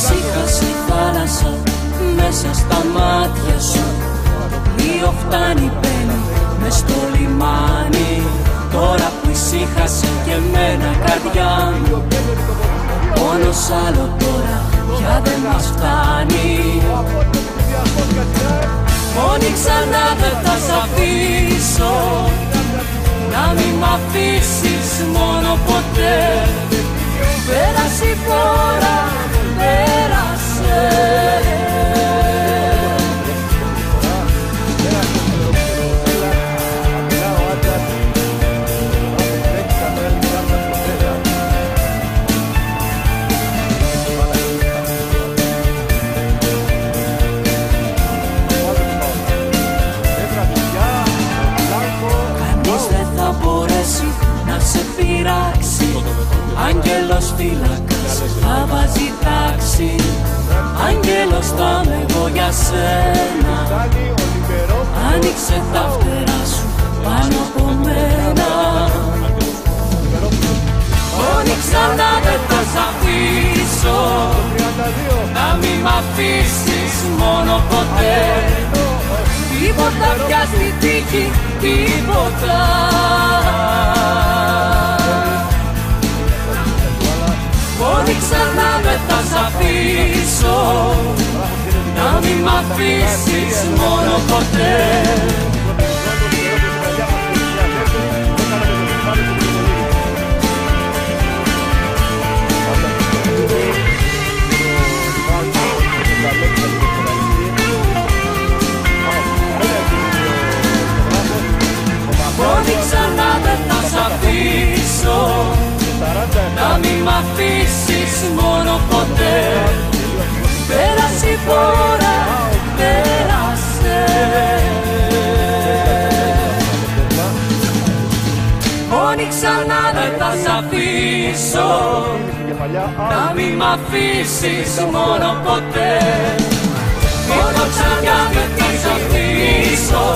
Σύχασε η θάλασσα μέσα στα μάτια σου. Πλοίο φτάνει, μπαίνει μες στο λιμάνι. Τώρα που ησύχασε και εμένα καρδιά μου, πόνος άλλο τώρα πια δεν μας φτάνει. Μόνη ξανά δεν θα σ' αφήσω, να μην μ' αφήσεις μόνο ποτέ. Πέρασε η φορά, πέρασε. Να σε πειράξει, άγγελος φύλακας θα βάζει τάξη. Άγγελος θα είμαι εγώ για σένα. Άνοιξε τα φτερά σου πάνω από μένα. Μόνη ξανά δεν θα σ' αφήσω, να μην μ' αφήσεις μόνο ποτέ. Τίποτα πια στη τύχη, τίποτα. Μόνη ξανά δεν θα σ' αφήσω, να μην μ' αφήσεις μόνο ποτέ. Μόνη ξανά δεν θα σ' αφήσω, να μην μ' αφήσεις μόνο ποτέ. Πέρασε η φορά, πέρασε. Μόνη ξανά δεν θα σ' αφήσω, να μην μ' αφήσεις μόνο ποτέ. Μόνο ξανά δεν θα σ' αφήσω,